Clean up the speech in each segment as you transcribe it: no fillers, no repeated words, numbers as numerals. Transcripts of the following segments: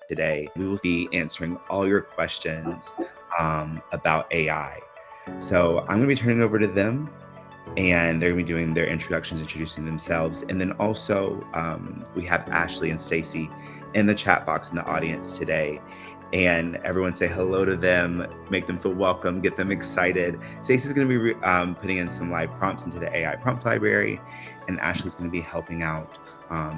today. We will be answering all your questions about AI. So I'm going to be turning over to them, and they're going to be doing their introductions, introducing themselves. And then also we have Ashley and Stacy in the chat box in the audience today. And everyone say hello to them, make them feel welcome, get them excited. Stacy's going to be putting in some live prompts into the AI prompt library, and Ashley's going to be helping out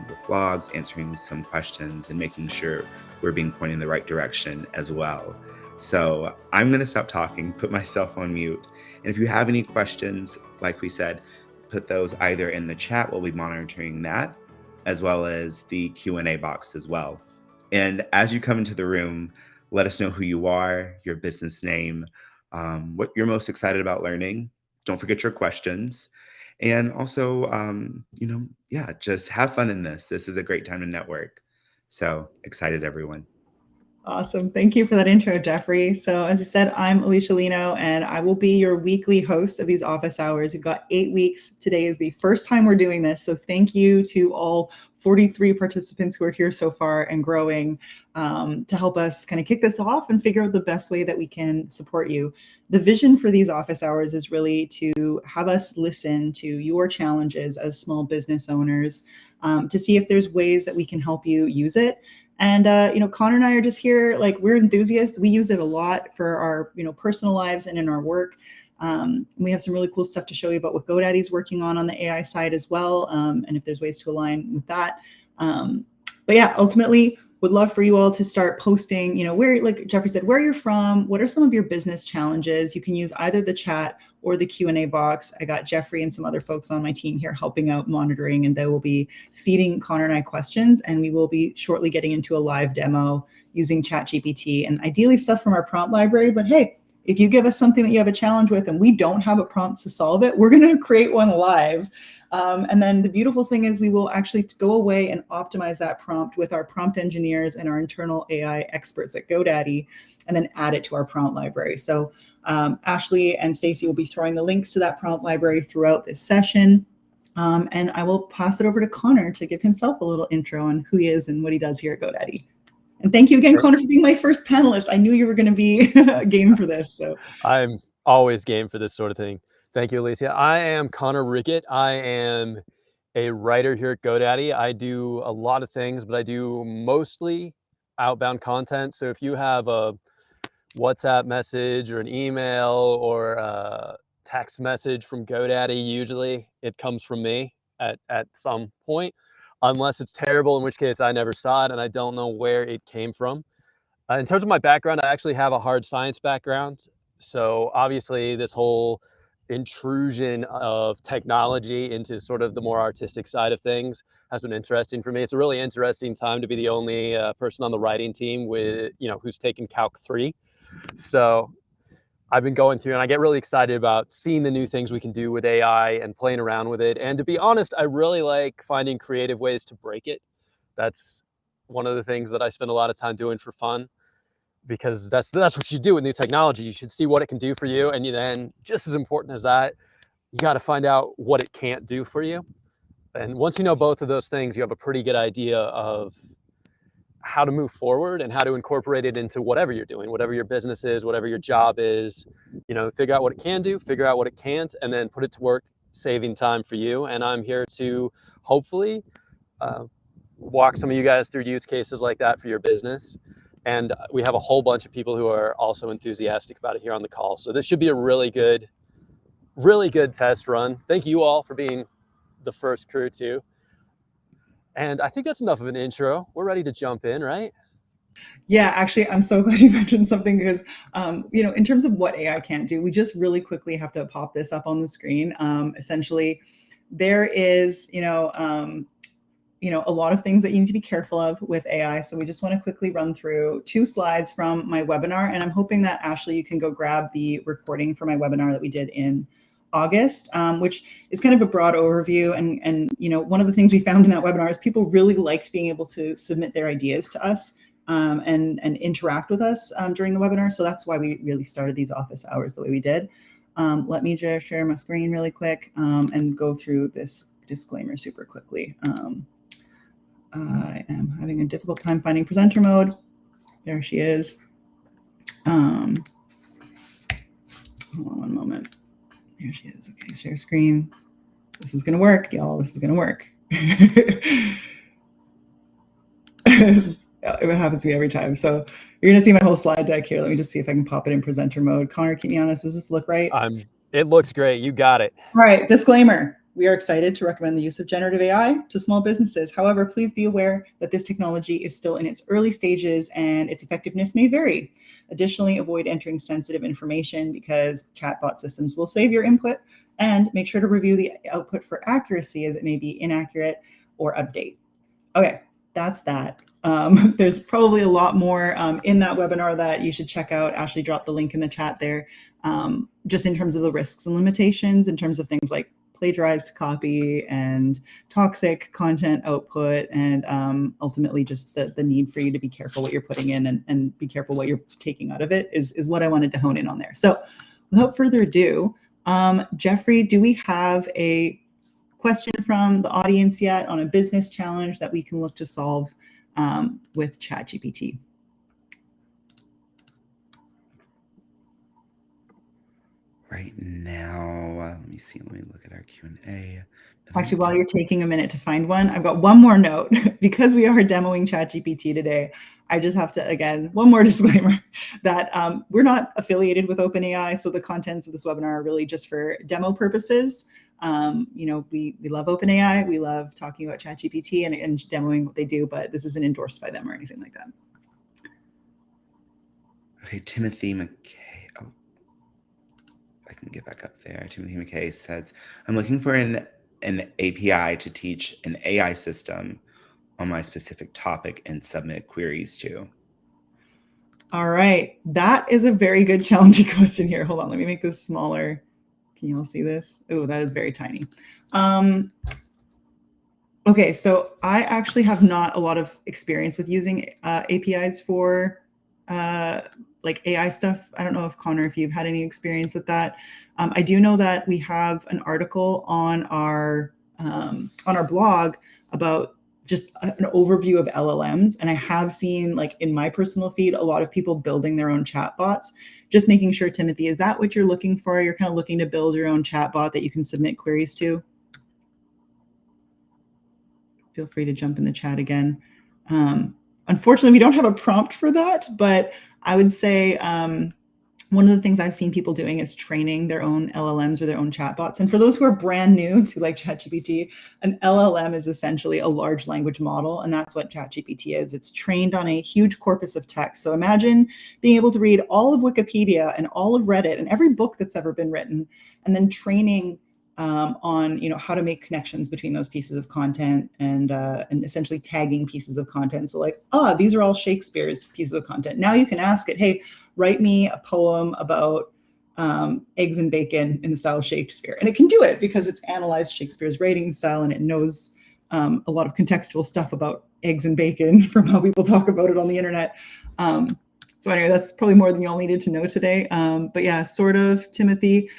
with blogs, answering some questions, and making sure we're being pointed in the right direction as well. So I'm going to stop talking, put myself on mute. And if you have any questions, like we said, put those either in the chat. We'll be monitoring that, as well as the Q&A box as well. And as you come into the room, let us know who you are, your business name, what you're most excited about learning. Don't forget your questions. And also, just have fun in this. This is a great time to network. So excited, everyone. Awesome. Thank you for that intro, Jeffrey. So as I said, I'm Alycia Lino, and I will be your weekly host of these office hours. We've got 8 weeks. Today is the first time we're doing this. So thank you to all 43 participants who are here so far and growing to help us kind of kick this off and figure out the best way that we can support you. The vision for these office hours is really to have us listen to your challenges as small business owners, to see if there's ways that we can help you use it. And, Connor and I are just here, like, we're enthusiasts. We use it a lot for our, personal lives and in our work. We have some really cool stuff to show you about what GoDaddy's working on the AI side as well. And if there's ways to align with that. But yeah, ultimately, would love for you all to start posting, where, like Jeffrey said, where you're from, what are some of your business challenges? You can use either the chat or the Q&A box. I got Jeffrey and some other folks on my team here helping out monitoring, and they will be feeding Connor and I questions, and we will be shortly getting into a live demo using ChatGPT and ideally stuff from our prompt library. But hey, if you give us something that you have a challenge with and we don't have a prompt to solve it, we're going to create one live. And then the beautiful thing is we will actually go away and optimize that prompt with our prompt engineers and our internal AI experts at GoDaddy, and then add it to our prompt library. So Ashley and Stacy will be throwing the links to that prompt library throughout this session. And I will pass it over to Connor to give himself a little intro on who he is and what he does here at GoDaddy. And thank you again, Connor, for being my first panelist. I knew you were going to be game for this. So I'm always game for this sort of thing. Thank you, Alycia. I am Connor Rickett. I am a writer here at GoDaddy. I do a lot of things, but I do mostly outbound content. So if you have a WhatsApp message or an email or a text message from GoDaddy, usually it comes from me at some point. Unless it's terrible, in which case I never saw it and I don't know where it came from. In terms of my background, I actually have a hard science background. So obviously this whole intrusion of technology into sort of the more artistic side of things has been interesting for me. It's a really interesting time to be the only person on the writing team with, who's taken Calc 3. So I've been going through and I get really excited about seeing the new things we can do with AI and playing around with it. And to be honest, I really like finding creative ways to break it. That's one of the things that I spend a lot of time doing for fun, because that's what you do with new technology. You should see what it can do for you. And then just as important as that, you got to find out what it can't do for you. And once you know both of those things, you have a pretty good idea of how to move forward and how to incorporate it into whatever you're doing, whatever your business is, whatever your job is. Figure out what it can do, figure out what it can't, and then put it to work, saving time for you. And I'm here to hopefully walk some of you guys through use cases like that for your business. And we have a whole bunch of people who are also enthusiastic about it here on the call. So this should be a really good test run. Thank you all for being the first crew too. And I think that's enough of an intro. We're ready to jump in, right? Yeah, actually, I'm so glad you mentioned something because, in terms of what AI can't do, we just really quickly have to pop this up on the screen. Essentially, there is, a lot of things that you need to be careful of with AI. So we just want to quickly run through 2 slides from my webinar. And I'm hoping that, Ashley, you can go grab the recording for my webinar that we did in August, which is kind of a broad overview. And one of the things we found in that webinar is people really liked being able to submit their ideas to us and interact with us during the webinar. So that's why we really started these office hours the way we did. Let me just share my screen really quick and go through this disclaimer super quickly. I am having a difficult time finding presenter mode. There she is. Hold on one moment. There she is. Okay, share screen. This is going to work, y'all. This is going to work. It happens to me every time. So you're going to see my whole slide deck here. Let me just see if I can pop it in presenter mode. Connor, keep me honest. Does this look right? It looks great. You got it. All right. Disclaimer. We are excited to recommend the use of generative AI to small businesses. However, please be aware that this technology is still in its early stages and its effectiveness may vary. Additionally, avoid entering sensitive information because chatbot systems will save your input, and make sure to review the output for accuracy as it may be inaccurate or update. Okay, that's that. There's probably a lot more in that webinar that you should check out. Ashley dropped the link in the chat there, just in terms of the risks and limitations, in terms of things like plagiarized copy and toxic content output, and ultimately just the need for you to be careful what you're putting in and be careful what you're taking out of it is what I wanted to hone in on there. So without further ado, Jeffrey, do we have a question from the audience yet on a business challenge that we can look to solve with ChatGPT? Right now, let me see. Let me look at our Q&A. Actually, while you're taking a minute to find one, I've got one more note. Because we are demoing ChatGPT today, I just have to, again, one more disclaimer that we're not affiliated with OpenAI, so the contents of this webinar are really just for demo purposes. You know, we love OpenAI, we love talking about ChatGPT and demoing what they do, but this isn't endorsed by them or anything like that. Okay, Timothy McKay. Oh, I can get back up there. Timothy McKay says, I'm looking for an API to teach an AI system on my specific topic and submit queries to. All right, that is a very good challenging question here. Hold on, let me make this smaller. Can you all see this? Oh, that is very tiny. Okay, so I actually have not a lot of experience with using APIs for like AI stuff. I don't know if Connor, if you've had any experience with that. I do know that we have an article on our blog about just an overview of LLMs. And I have seen, like in my personal feed, a lot of people building their own chatbots. Just making sure, Timothy, is that what you're looking for? You're kind of looking to build your own chatbot that you can submit queries to? Feel free to jump in the chat again. Unfortunately, we don't have a prompt for that, but I would say one of the things I've seen people doing is training their own LLMs or their own chatbots. And for those who are brand new to like ChatGPT, an LLM is essentially a large language model, and that's what ChatGPT is. It's trained on a huge corpus of text. So imagine being able to read all of Wikipedia and all of Reddit and every book that's ever been written, and then training on how to make connections between those pieces of content and essentially tagging pieces of content. So like, these are all Shakespeare's pieces of content. Now you can ask it, hey, write me a poem about eggs and bacon in the style of Shakespeare. And it can do it because it's analyzed Shakespeare's writing style and it knows a lot of contextual stuff about eggs and bacon from how people talk about it on the internet. So anyway, that's probably more than y'all needed to know today. But yeah, sort of, Timothy.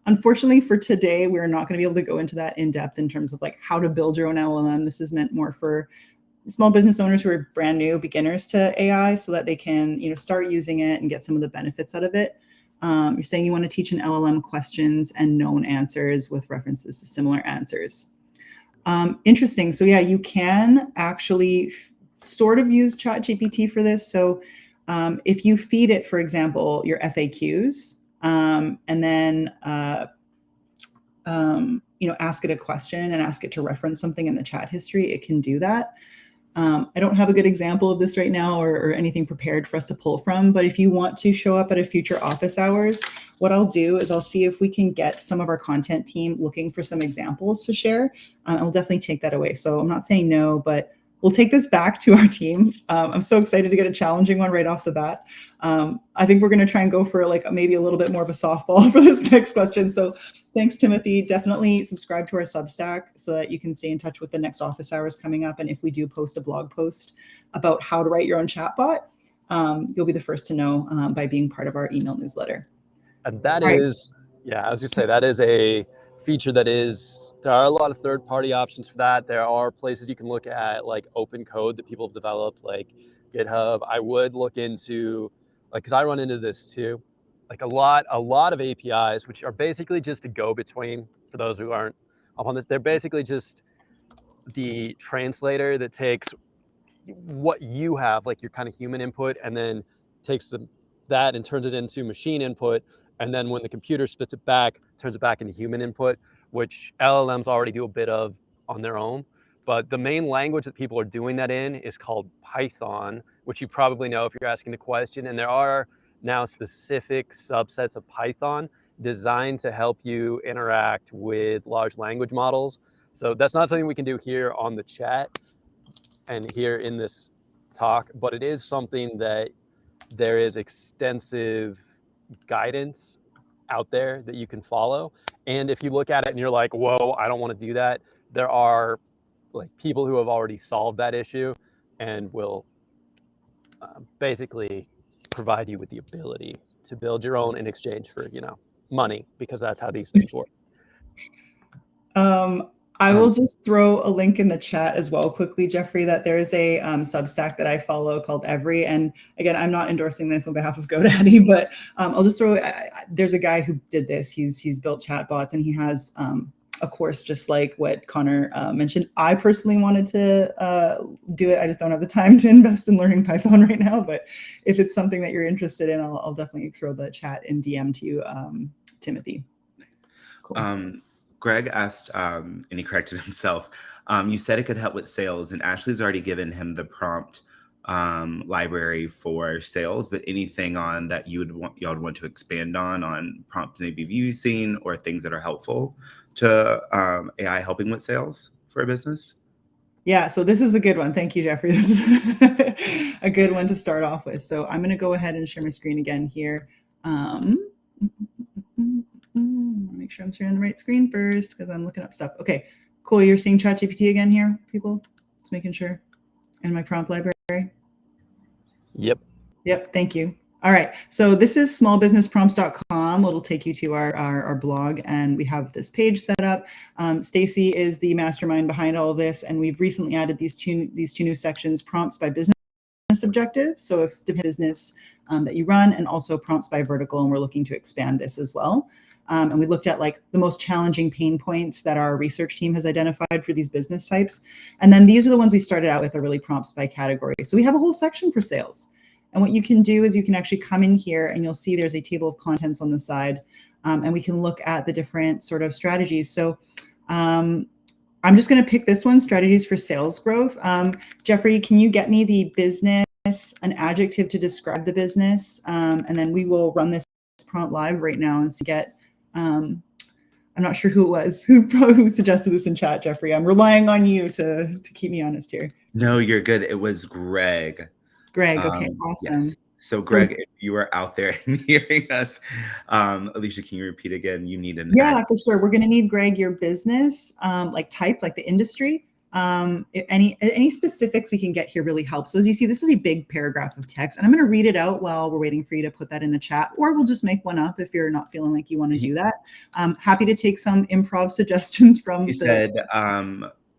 Unfortunately for today, we're not going to be able to go into that in depth in terms of like how to build your own LLM. This is meant more for small business owners who are brand new beginners to AI so that they can start using it and get some of the benefits out of it. You're saying you want to teach an LLM questions and known answers with references to similar answers. Interesting. So yeah, you can actually sort of use ChatGPT for this. So if you feed it, for example, your FAQs, and then ask it a question and ask it to reference something in the chat history, it can do that. I don't have a good example of this right now or anything prepared for us to pull from, but if you want to show up at a future office hours, what I'll do is I'll see if we can get some of our content team looking for some examples to share. I'll definitely take that away. So I'm not saying no, but we'll take this back to our team. I'm so excited to get a challenging one right off the bat. I think we're going to try and go for like maybe a little bit more of a softball for this next question. So thanks, Timothy. Definitely subscribe to our Substack so that you can stay in touch with the next office hours coming up. And if we do post a blog post about how to write your own chatbot, you'll be the first to know by being part of our email newsletter. And that is, yeah, I was just say that is a feature that is, there are a lot of third-party options for that. There are places you can look at like open code that people have developed, like GitHub. I would look into, like, because I run into this too, like a lot of APIs, which are basically just a go-between for those who aren't up on this. They're basically just the translator that takes what you have, like your kind of human input, and then takes that and turns it into machine input. And then when the computer spits it back, turns it back into human input, which LLMs already do a bit of on their own. But the main language that people are doing that in is called Python, which you probably know if you're asking the question. And there are now specific subsets of Python designed to help you interact with large language models. So that's not something we can do here on the chat and here in this talk, but it is something that there is extensive guidance out there that you can follow. And if you look at it and you're like, whoa, I don't want to do that, there are like people who have already solved that issue and will basically provide you with the ability to build your own in exchange for, money, because that's how these things work. I will just throw a link in the chat as well quickly, Jeffrey, that there is a Substack that I follow called Every. And again, I'm not endorsing this on behalf of GoDaddy, but I'll just throw, there's a guy who did this. He's built chatbots, and he has a course just like what Connor mentioned. I personally wanted to do it. I just don't have the time to invest in learning Python right now. But if it's something that you're interested in, I'll definitely throw the chat in DM to you, Timothy. Cool. Greg asked, and he corrected himself. You said it could help with sales, and Ashley's already given him the prompt library for sales. But anything on that y'all would want to expand on prompts maybe using, or things that are helpful to AI helping with sales for a business? Yeah, so this is a good one. Thank you, Jeffrey. This is a good one to start off with. So I'm going to go ahead and share my screen again here. Make sure I'm sharing the right screen first because I'm looking up stuff. Okay, cool. You're seeing ChatGPT again here, people? Just making sure. And my prompt library. Yep. Thank you. All right. So this is smallbusinessprompts.com. It'll take you to our blog, and we have this page set up. Stacy is the mastermind behind all of this, and we've recently added these two new sections: prompts by business objective. So if the business that you run, and also prompts by vertical, and we're looking to expand this as well. And we looked at like the most challenging pain points that our research team has identified for these business types. And then these are the ones we started out with, are really prompts by category. So we have a whole section for sales. And what you can do is you can actually come in here and you'll see there's a table of contents on the side. And we can look at the different sort of strategies. So I'm just going to pick this one, strategies for sales growth. Jeffrey, can you get me the business, an adjective to describe the business? And then we will run this prompt live right now and get, I'm not sure who it was who suggested this in chat, Jeffrey. I'm relying on you to keep me honest here. No, you're good. It was Greg. Okay, awesome. Yes. So Greg, if you are out there and hearing us, Alycia, can you repeat again? You need an ad. For sure. We're going to need, Greg, your business, like type, like the industry. Any specifics we can get here really helps. So as you see, this is a big paragraph of text, and I'm going to read it out while we're waiting for you to put that in the chat, or we'll just make one up if you're not feeling like you want to do that. Happy to take some improv suggestions from. He said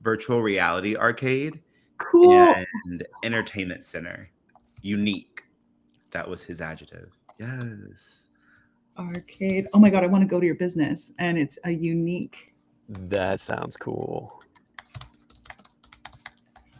virtual reality arcade. Cool. And entertainment center. Unique. That was his adjective. Yes. Arcade. Oh my God, I want to go to your business, and it's a unique. That sounds cool.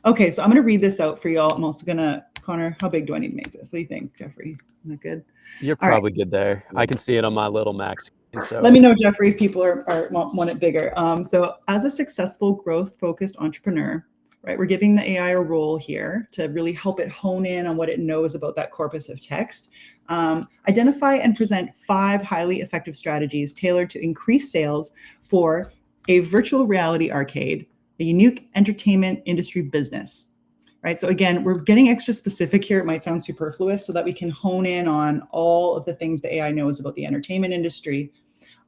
Okay, so I'm going to read this out for y'all. I'm also going to, Connor, how big do I need to make this? What do you think, Jeffrey? Is that good? You're probably good there. I can see it on my little Mac screen. So let me know, Jeffrey, if people want it bigger. So as a successful growth-focused entrepreneur, right, we're giving the AI a role here to really help it hone in on what it knows about that corpus of text. Identify and present 5 highly effective strategies tailored to increase sales for a virtual reality arcade, a unique entertainment industry business, right? So again, we're getting extra specific here. It might sound superfluous so that we can hone in on all of the things the AI knows about the entertainment industry.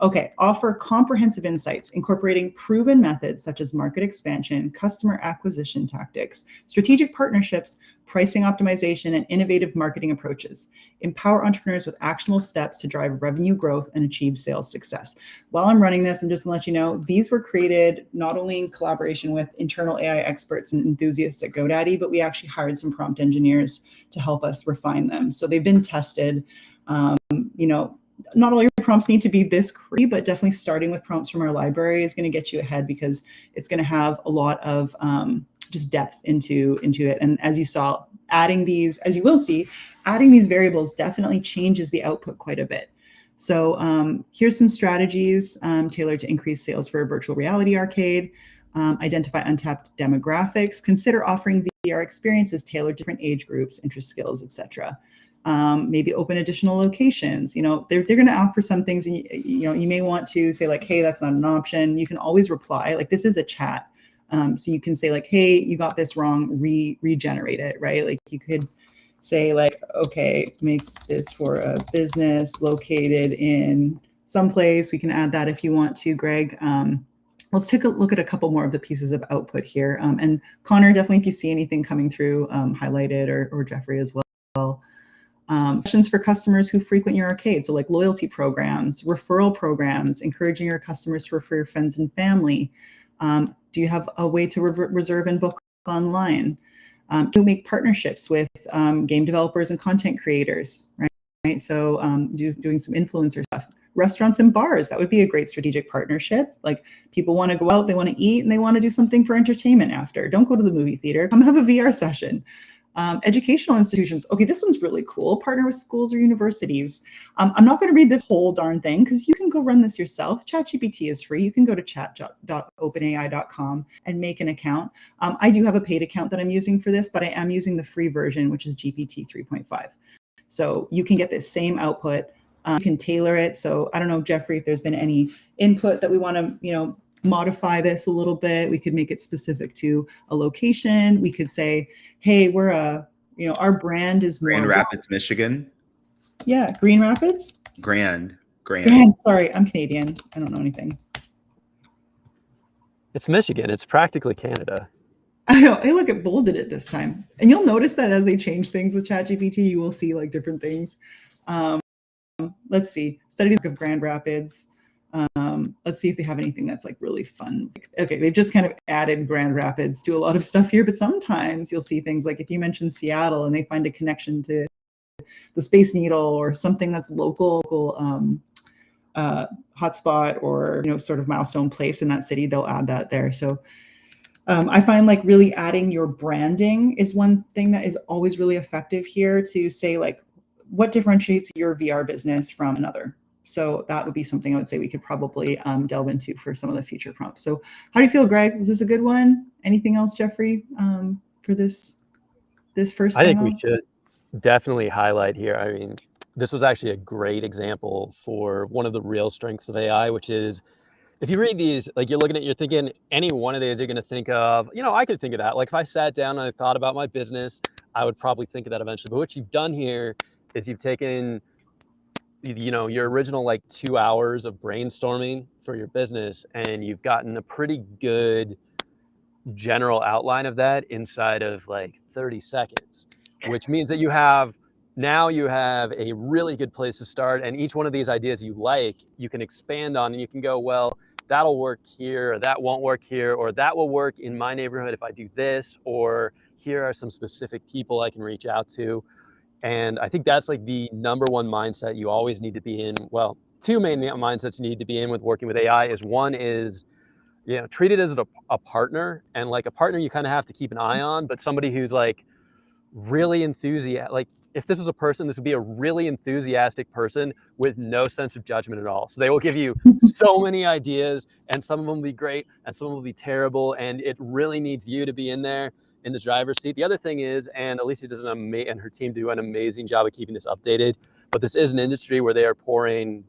Okay, offer comprehensive insights, incorporating proven methods such as market expansion, customer acquisition tactics, strategic partnerships, pricing optimization, and innovative marketing approaches. Empower entrepreneurs with actionable steps to drive revenue growth and achieve sales success. While I'm running this, I'm just gonna let you know, these were created not only in collaboration with internal AI experts and enthusiasts at GoDaddy, but we actually hired some prompt engineers to help us refine them. So they've been tested. You know, not all your prompts need to be this crazy, but definitely starting with prompts from our library is going to get you ahead because it's going to have a lot of just depth into it. And as you saw, adding these, as you will see, adding these variables definitely changes the output quite a bit. So here's some strategies tailored to increase sales for a virtual reality arcade. Identify untapped demographics. Consider offering VR experiences tailored to different age groups, interest, skills, etc. Maybe open additional locations. You know, they're going to offer some things, and you may want to say like, hey, that's not an option. You can always reply. Like, this is a chat, so you can say like, hey, you got this wrong. Regenerate it, right? Like, you could say like, okay, make this for a business located in someplace. We can add that if you want to, Greg. Let's take a look at a couple more of the pieces of output here. And Connor, definitely, if you see anything coming through, highlight it, or Jeffrey as well. Questions for customers who frequent your arcade. So like loyalty programs, referral programs, encouraging your customers to refer your friends and family. Do you have a way to reserve and book online? Do you make partnerships with game developers and content creators, right? So doing some influencer stuff. Restaurants and bars, that would be a great strategic partnership. Like, people want to go out, they want to eat, and they want to do something for entertainment after. Don't go to the movie theater, come have a VR session. Educational institutions. Okay, this one's really cool. Partner with schools or universities. I'm not going to read this whole darn thing because you can go run this yourself. ChatGPT is free. You can go to chat.openai.com and make an account. I do have a paid account that I'm using for this, but I am using the free version, which is GPT 3.5. So you can get this same output. You can tailor it. So I don't know, Jeffrey, if there's been any input that we want to, modify this a little bit. We could make it specific to a location. We could say, hey, we're our brand is more Grand Rapids, Michigan. Yeah, Green Rapids? Grand. Sorry, I'm Canadian. I don't know anything. It's Michigan. It's practically Canada. I know. Hey, look, it bolded it this time. And you'll notice that as they change things with ChatGPT, you will see like different things. Let's see. Study of Grand Rapids. Let's see if they have anything that's like really fun. Okay, they've just kind of added Grand Rapids to a lot of stuff here, but sometimes you'll see things like if you mention Seattle and they find a connection to the Space Needle or something that's local hotspot or sort of milestone place in that city, they'll add that there. So I find like really adding your branding is one thing that is always really effective here to say like what differentiates your VR business from another. So that would be something I would say we could probably delve into for some of the future prompts. So how do you feel, Greg? Was this a good one? Anything else, Jeffrey, for this first I think demo? we should definitely highlight here. I mean, this was actually a great example for one of the real strengths of AI, which is if you read these, like you're thinking any one of these you're going to think of, I could think of that. Like if I sat down and I thought about my business, I would probably think of that eventually. But what you've done here is you've taken your original like 2 hours of brainstorming for your business, and you've gotten a pretty good general outline of that inside of like 30 seconds, which means that you have a really good place to start. And each one of these ideas you can expand on, and you can go, well, that'll work here, or that won't work here, or that will work in my neighborhood if I do this, or here are some specific people I can reach out to. And I think that's like the number one mindset you always need to be in. Well, two main mindsets you need to be in with working with AI is one is, treat it as a partner, and like a partner you kind of have to keep an eye on, but somebody who's like really enthusiastic. Like if this was a person, this would be a really enthusiastic person with no sense of judgment at all. So they will give you so many ideas, and some of them will be great and some of them will be terrible. And it really needs you to be in there in the driver's seat. The other thing is, and Alycia does and her team do an amazing job of keeping this updated, but this is an industry where they are pouring,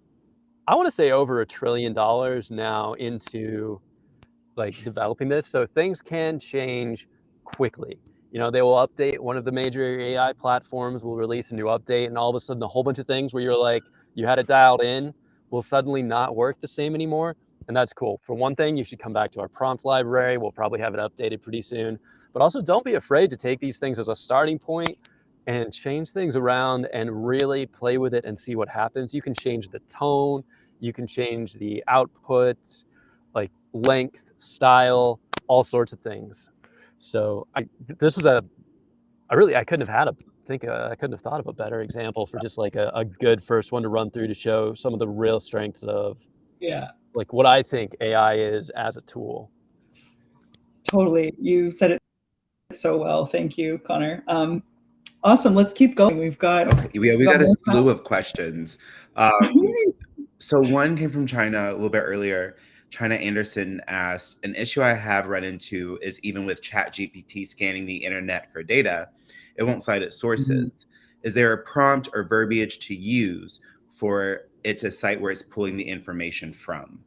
I want to say over $1 trillion now into like developing this. So things can change quickly. They will update, one of the major AI platforms will release a new update, and all of a sudden a whole bunch of things where you're like, you had it dialed in will suddenly not work the same anymore. And that's cool. For one thing, you should come back to our prompt library. We'll probably have it updated pretty soon. But also, don't be afraid to take these things as a starting point and change things around and really play with it and see what happens. You can change the tone, you can change the output, like length, style, all sorts of things. So this was I couldn't have had I couldn't have thought of a better example for just like a good first one to run through to show some of the real strengths of Yeah, like what I think AI is as a tool. totally. You said it so well. Thank you, Connor. Awesome. Let's keep going. We've got Okay, we got got a more slew of questions. So one came from China a little bit earlier. China Anderson asked, an issue I have run into is even with ChatGPT scanning the internet for data, it won't cite its sources. Is there a prompt or verbiage to use for it to cite where it's pulling the information from?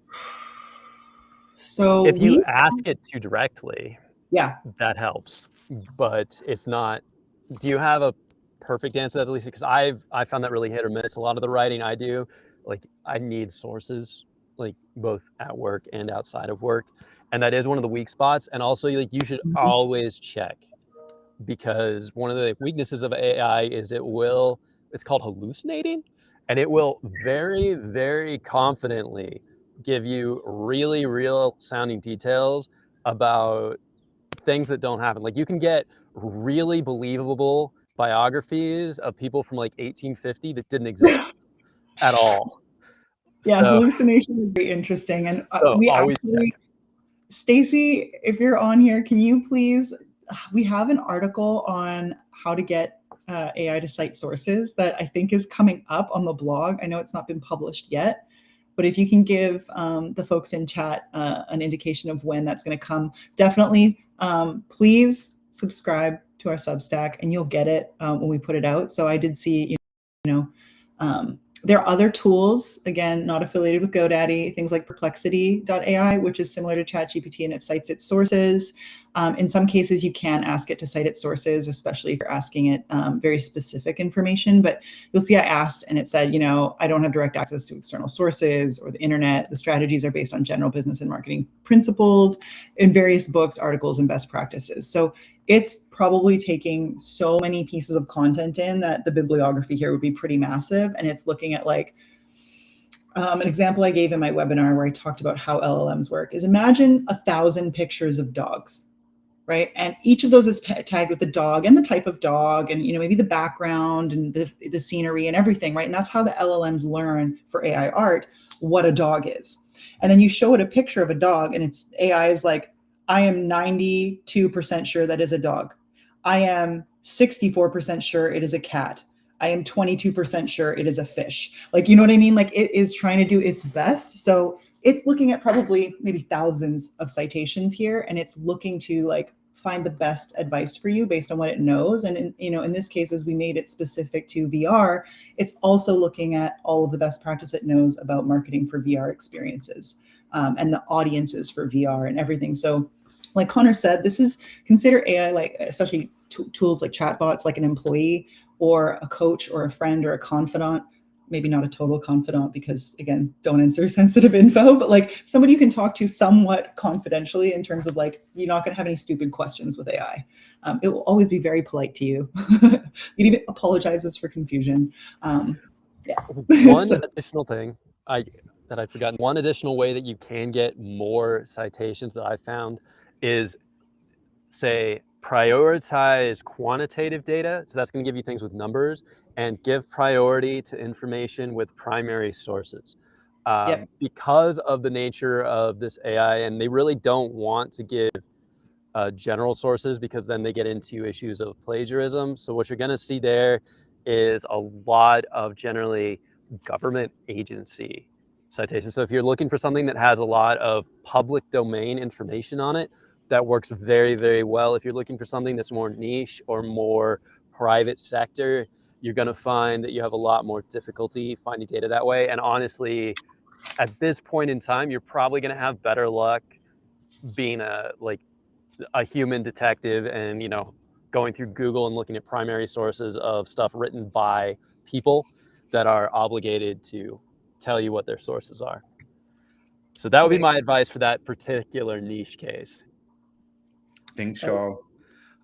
So If you ask it too directly, yeah. that helps, but it's not. Do you have a perfect answer to that, Alycia? Because I found that really hit or miss. A lot of the writing I do, like I need sources, like both at work and outside of work, and that is one of the weak spots. And also, like you should always check, because one of the weaknesses of AI is it's called hallucinating, and it will very, very confidently give you really real sounding details about things that don't happen. Like you can get really believable biographies of people from like 1850 that didn't exist at all. Yeah, So, hallucination is very interesting. And so we always actually, check. Stacy, if you're on here, can you please, we have an article on how to get AI to cite sources that I think is coming up on the blog. I know it's not been published yet, but if you can give the folks in chat an indication of when that's going to come, definitely please subscribe to our Substack and you'll get it when we put it out. So I did see, you know, there are other tools, again, not affiliated with GoDaddy, things like perplexity.ai, which is similar to ChatGPT and it cites its sources. In some cases, you can ask it to cite its sources, especially if you're asking it very specific information. But you'll see I asked and it said, I don't have direct access to external sources or the internet. The strategies are based on general business and marketing principles in various books, articles, and best practices. So it's probably taking so many pieces of content in that the bibliography here would be pretty massive. And it's looking at like, an example I gave in my webinar where I talked about how LLMs work is imagine 1,000 pictures of dogs, right? And each of those is tagged with the dog and the type of dog and, maybe the background and the scenery and everything, right? And that's how the LLMs learn for AI art what a dog is. And then you show it a picture of a dog and it's AI is like, I am 92% sure that is a dog. I am 64% sure it is a cat. I am 22% sure it is a fish. Like, you know what I mean? Like it is trying to do its best. So it's looking at probably maybe thousands of citations here. And it's looking to like find the best advice for you based on what it knows. And in this case, as we made it specific to VR, it's also looking at all of the best practice it knows about marketing for VR experiences and the audiences for VR and everything. So like Connor said, this is consider AI, like especially tools like chatbots, like an employee or a coach or a friend or a confidant, maybe not a total confidant because again, don't answer sensitive info, but like somebody you can talk to somewhat confidentially in terms of like, you're not going to have any stupid questions with AI. It will always be very polite to you. It even apologizes for confusion. Yeah. One additional thing that I'd forgotten, one additional way that you can get more citations that I found is say prioritize quantitative data. So that's going to give you things with numbers and give priority to information with primary sources. Yep. Because of the nature of this AI, and they really don't want to give general sources because then they get into issues of plagiarism. So what you're going to see there is a lot of generally government agency citations. So if you're looking for something that has a lot of public domain information on it, that works very, very well. If you're looking for something that's more niche or more private sector, you're going to find that you have a lot more difficulty finding data that way. And honestly, at this point in time, you're probably going to have better luck being a human detective and going through Google and looking at primary sources of stuff written by people that are obligated to tell you what their sources are. So that would be my advice for that particular niche case. Thanks, y'all.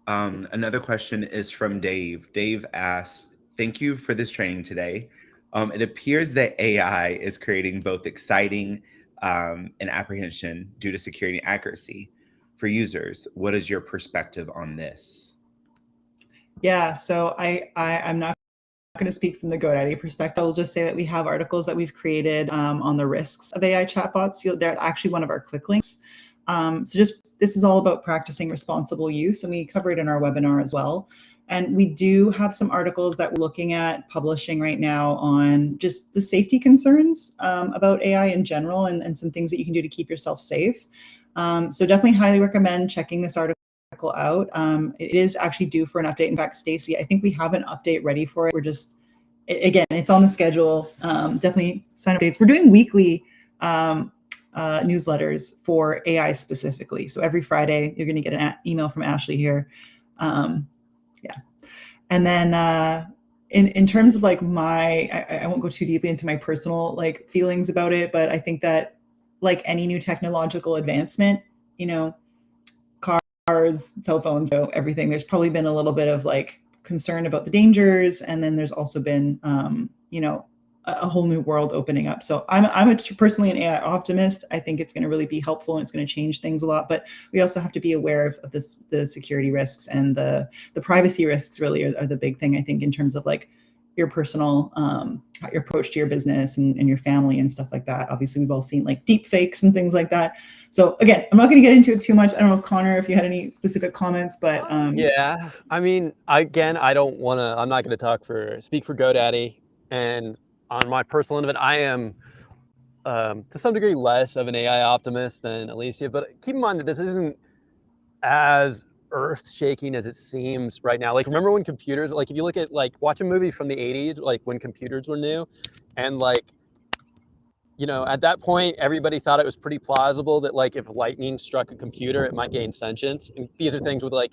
Another question is from Dave. Dave asks, thank you for this training today. It appears that AI is creating both exciting and apprehension due to security and accuracy for users. What is your perspective on this? Yeah, so I'm not going to speak from the GoDaddy perspective. I'll just say that we have articles that we've created on the risks of AI chatbots. They're actually one of our quick links. This is all about practicing responsible use, and we cover it in our webinar as well. And we do have some articles that we're looking at publishing right now on just the safety concerns about AI in general, and some things that you can do to keep yourself safe. So definitely highly recommend checking this article out. It is actually due for an update. In fact, Stacy, I think we have an update ready for it. We're just, again, it's on the schedule. Definitely sign up dates. We're doing weekly newsletters for AI specifically. So every Friday, you're going to get an email from Ashley here. Yeah. And then in terms of like I won't go too deeply into my personal like feelings about it, but I think that like any new technological advancement, cars, cell phones, everything, there's probably been a little bit of like concern about the dangers. And then there's also been, a whole new world opening up. So I'm personally an AI optimist. I think it's going to really be helpful and it's going to change things a lot. But we also have to be aware of the security risks and the privacy risks really are the big thing, I think, in terms of like your personal, your approach to your business and your family and stuff like that. Obviously, we've all seen like deep fakes and things like that. So again, I'm not going to get into it too much. I don't know, Connor, if you had any specific comments, but yeah, I mean, again, I'm not going to speak for GoDaddy, and on my personal end of it, I am to some degree less of an AI optimist than Alycia, but keep in mind that this isn't as earth-shaking as it seems right now. Like, remember when computers, like if you look at, like, watch a movie from the 80s, like when computers were new, and like, at that point, everybody thought it was pretty plausible that like if lightning struck a computer, it might gain sentience. And these are things with like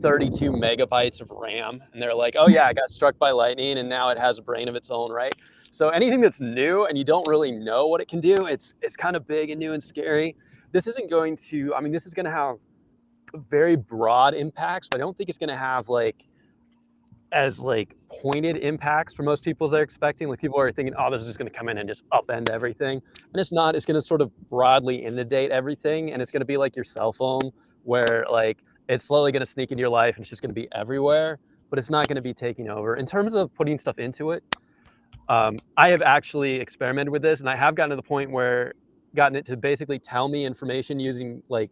32 megabytes of RAM, and they're like, oh yeah, I got struck by lightning and now it has a brain of its own, right? So anything that's new and you don't really know what it can do, it's kind of big and new and scary. This isn't going to, I mean, this is going to have very broad impacts, but I don't think it's going to have like as like pointed impacts for most people as they're expecting. Like people are thinking, oh, this is just going to come in and just upend everything, and it's not. It's going to sort of broadly inundate everything, and it's going to be like your cell phone, where like it's slowly going to sneak into your life and it's just going to be everywhere, but it's not going to be taking over. In terms of putting stuff into it, I have actually experimented with this, and I have gotten to the point where gotten it to basically tell me information using like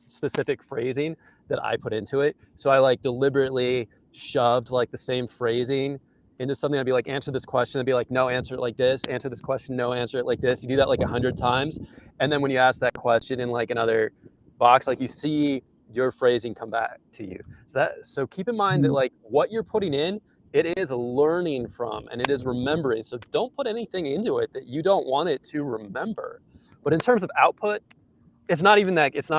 specific phrasing that I put into it. So I like deliberately shoved like the same phrasing into something. I'd be like, answer this question. I'd be like, no, answer it like this. Answer this question. No, answer it like this. You do that like 100 times. And then when you ask that question in like another box, like you see your phrasing come back to you. So keep in mind that like what you're putting in, it is learning from and it is remembering. So don't put anything into it that you don't want it to remember. But in terms of output, it's not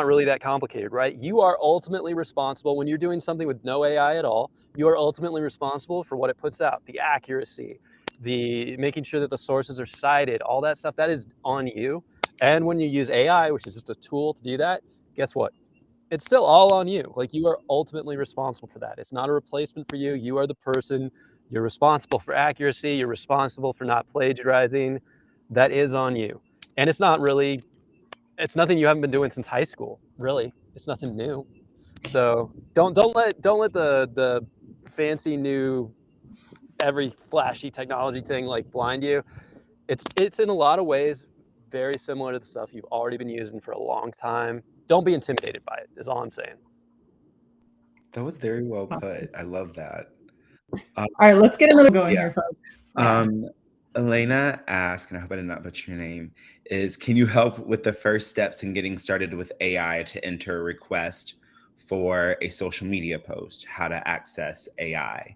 really that complicated, right? You are ultimately responsible when you're doing something with no AI at all. You are ultimately responsible for what it puts out, the accuracy, the making sure that the sources are cited, all that stuff, that is on you. And when you use AI, which is just a tool to do that, guess what? It's still all on you. Like you are ultimately responsible for that. It's not a replacement for you. You are the person. You're responsible for accuracy. You're responsible for not plagiarizing. That is on you. And it's nothing you haven't been doing since high school, really. It's nothing new. So don't let the fancy new every flashy technology thing like blind you. It's in a lot of ways very similar to the stuff you've already been using for a long time. Don't be intimidated by it, is all I'm saying. That was very well put. I love that. All right, let's get another going here, folks. Yeah. Elena asked, and I hope I did not butcher your name, is can you help with the first steps in getting started with AI to enter a request for a social media post, how to access AI?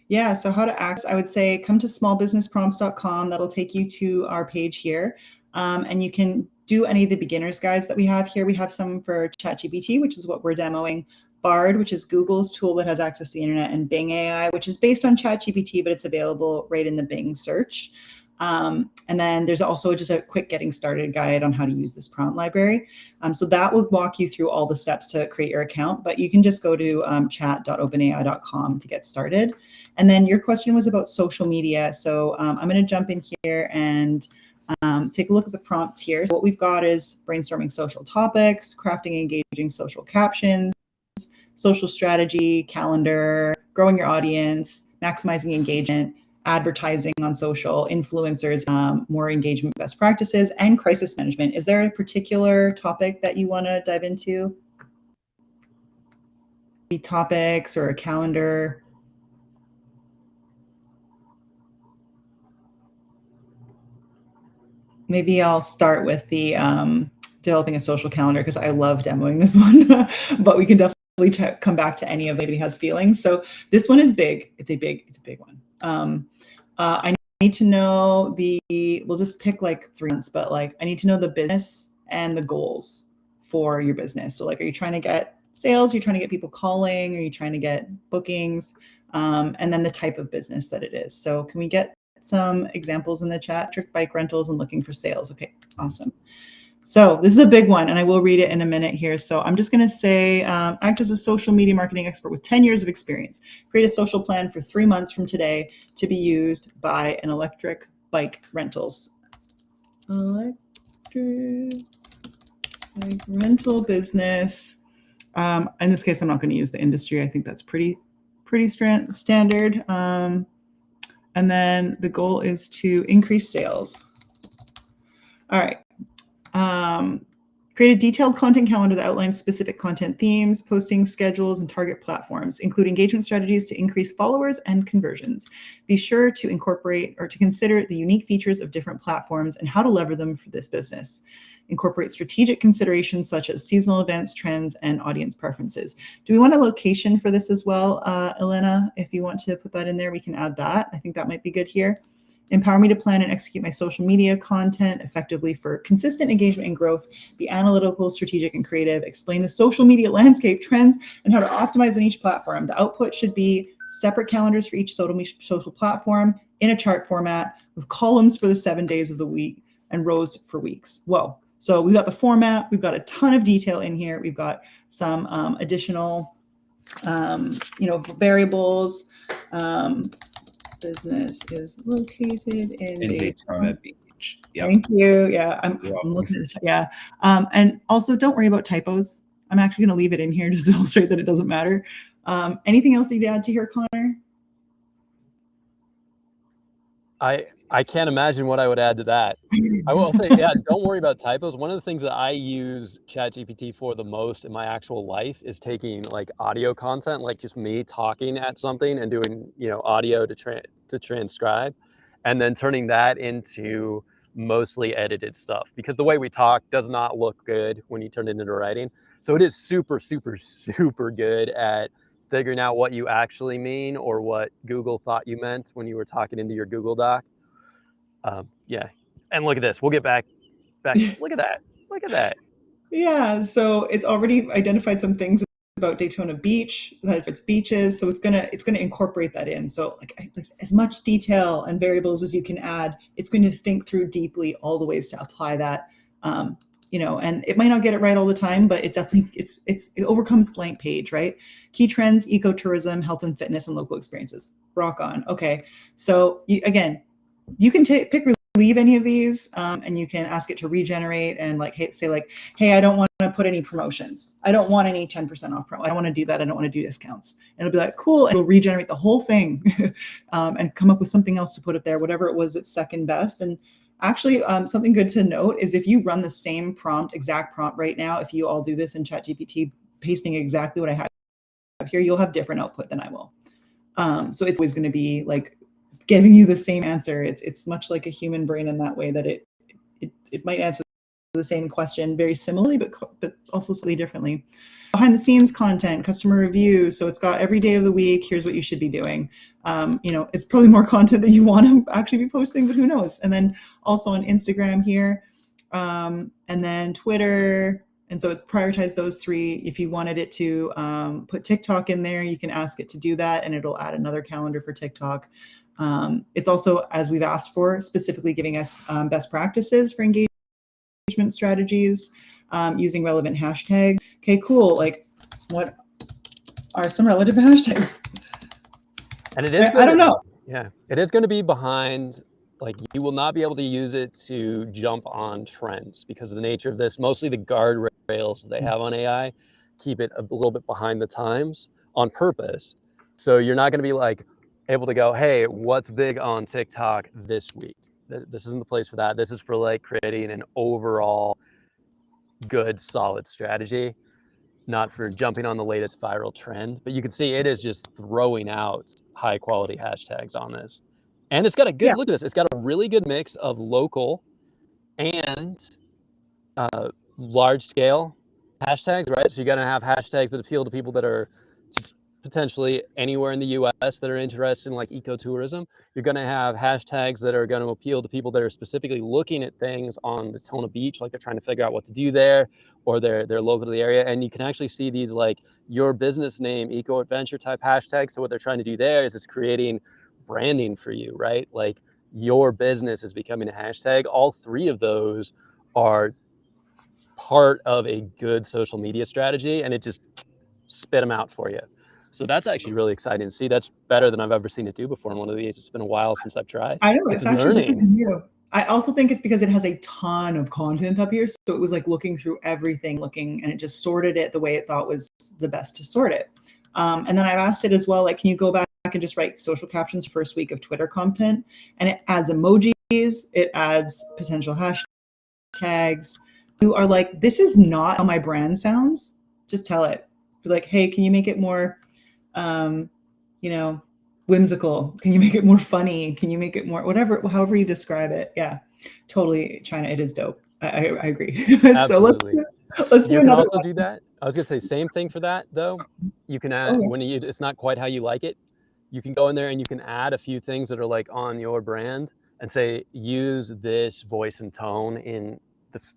Yeah, so how to access, I would say come to smallbusinessprompts.com. That'll take you to our page here. And you can do any of the beginner's guides that we have here. We have some for ChatGPT, which is what we're demoing, Bard, which is Google's tool that has access to the internet, and Bing AI, which is based on ChatGPT, but it's available right in the Bing search. And then there's also just a quick getting started guide on how to use this prompt library. So that will walk you through all the steps to create your account, but you can just go to chat.openai.com to get started. And then your question was about social media. So I'm going to jump in here and take a look at the prompts here. So what we've got is brainstorming social topics, crafting engaging social captions, social strategy, calendar, growing your audience, maximizing engagement, advertising on social, influencers, more engagement best practices, and crisis management. Is there a particular topic that you want to dive into? Topics or a calendar? Maybe I'll start with the developing a social calendar, because I love demoing this one, but we can definitely come back to any of anybody has feelings. So this one is big. It's a big one. I need to know we'll just pick like 3 months, but like I need to know the business and the goals for your business. So like, are you trying to get sales? Are you trying to get people calling? Are you trying to get bookings? And then the type of business that it is. So can we get some examples in the chat? Trick bike rentals and looking for sales. Okay, awesome. So this is a big one, and I will read it in a minute here. So I'm just going to say, act as a social media marketing expert with 10 years of experience. Create a social plan for 3 months from today to be used by an electric bike rentals. Electric bike rental business. In this case, I'm not going to use the industry. I think that's pretty standard. And then the goal is to increase sales. All right. Create a detailed content calendar that outlines specific content themes, posting schedules, and target platforms. Include engagement strategies to increase followers and conversions. Be sure to incorporate or to consider the unique features of different platforms and how to lever them for this business. Incorporate strategic considerations such as seasonal events, trends, and audience preferences. Do we want a location for this as well, Elena? If you want to put that in there, we can add that. I think that might be good here. Empower me to plan and execute my social media content effectively for consistent engagement and growth. Be analytical, strategic, and creative. Explain the social media landscape, trends, and how to optimize on each platform. The output should be separate calendars for each social platform in a chart format with columns for the 7 days of the week and rows for weeks. Whoa. So we've got the format. We've got a ton of detail in here. We've got some additional, variables. Business is located in Daytona Beach. Yep. Thank you. Yeah, I'm looking at the yeah. And also, don't worry about typos. I'm actually going to leave it in here just to illustrate that it doesn't matter. Anything else you'd add to here, Connor? I can't imagine what I would add to that. I will say, yeah, don't worry about typos. One of the things that I use ChatGPT for the most in my actual life is taking like audio content, like just me talking at something and doing, audio to transcribe, and then turning that into mostly edited stuff, because the way we talk does not look good when you turn it into writing. So it is super, super, super good at figuring out what you actually mean or what Google thought you meant when you were talking into your Google Doc. Yeah, and look at this. We'll get back. Look at that. Look at that. Yeah, so it's already identified some things about Daytona Beach, that it's beaches, so it's gonna incorporate that in. So like as much detail and variables as you can add, it's going to think through deeply all the ways to apply that. And it might not get it right all the time, but it definitely it overcomes blank page, right? Key trends: ecotourism, health and fitness, and local experiences. Rock on. Okay, so you can pick leave any of these, and you can ask it to regenerate and hey, I don't want to put any promotions. I don't want any 10% off promo. I don't want to do that. I don't want to do discounts. And it'll be like, cool. And it'll regenerate the whole thing and come up with something else to put up there, whatever it was that's second best. And actually, something good to note is if you run the same exact prompt right now, if you all do this in ChatGPT, pasting exactly what I have here, you'll have different output than I will. So it's always going to be like giving you the same answer. It's much like a human brain in that way, that it might answer the same question very similarly, but also slightly differently. Behind the scenes content, customer reviews. So it's got every day of the week. Here's what you should be doing. It's probably more content that you want to actually be posting, but who knows? And then also on Instagram here, and then Twitter. And so it's prioritized those three. If you wanted it to put TikTok in there, you can ask it to do that, and it'll add another calendar for TikTok. It's also, as we've asked for, specifically giving us best practices for engagement strategies using relevant hashtags. Okay, cool. Like, what are some relative hashtags? And it is I don't know. Yeah, it is going to be behind, like, you will not be able to use it to jump on trends because of the nature of this. Mostly the guardrails they have on AI keep it a little bit behind the times on purpose. So you're not going to be like able to go, hey, what's big on TikTok this week? This isn't the place for that. This is for like creating an overall good, solid strategy, not for jumping on the latest viral trend. But you can see it is just throwing out high quality hashtags on this. And it's got a good, look at this, it's got a really good mix of local and large scale hashtags, right? So you're going to have hashtags that appeal to people that are just potentially anywhere in the US that are interested in like ecotourism. You're going to have hashtags that are going to appeal to people that are specifically looking at things on the Daytona Beach, like they're trying to figure out what to do there, or they're local to the area. And you can actually see these like your business name, eco adventure type hashtags. So what they're trying to do there is it's creating branding for you, right? Like your business is becoming a hashtag. All three of those are part of a good social media strategy, and it just spit them out for you. So that's actually really exciting to see. That's better than I've ever seen it do before in one of these. It's been a while since I've tried. I know, It's actually, learning. this is new. I also think it's because it has a ton of content up here. So it was like looking through everything, and it just sorted it the way it thought was the best to sort it. And then I've asked it as well, like, can you go back and just write social captions first week of Twitter content? And it adds emojis, it adds potential hashtags. You are like, this is not how my brand sounds. Just tell it. Be like, hey, can you make it more, whimsical? Can you make it more funny? Can you make it more whatever, however you describe it? Yeah, totally. China, it is dope. I agree. Absolutely. So let's do You can another also one. do that. I was gonna say same thing for that though. You can add when it's not quite how you like it. You can go in there and you can add a few things that are like on your brand and say use this voice and tone in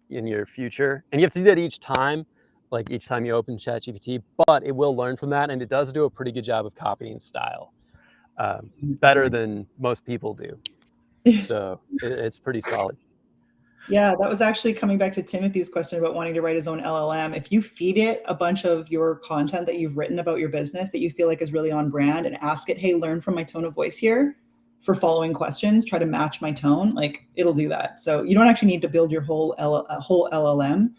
your future. And you have to do that each time, like each time you open ChatGPT. But it will learn from that, and it does do a pretty good job of copying style, better than most people do. So it's pretty solid. Yeah, that was actually coming back to Timothy's question about wanting to write his own LLM. If you feed it a bunch of your content that you've written about your business that you feel like is really on brand and ask it, hey, learn from my tone of voice here for following questions, try to match my tone, like it'll do that. So you don't actually need to build your whole LLM.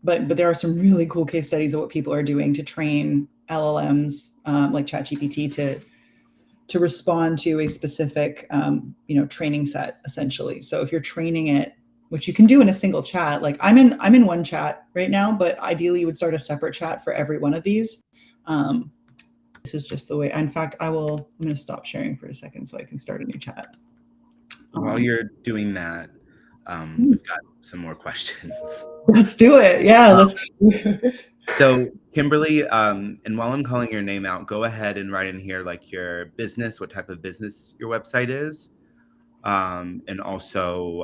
But there are some really cool case studies of what people are doing to train LLMs like ChatGPT to respond to a specific training set, essentially. So if you're training it, which you can do in a single chat, like I'm in one chat right now, but ideally you would start a separate chat for every one of these. This is just the way. In fact, I'm going to stop sharing for a second so I can start a new chat. While you're doing that, we've got some more questions. Let's do it. Yeah, let's. So Kimberly, and while I'm calling your name out, go ahead and write in here like your business, what type of business your website is, and also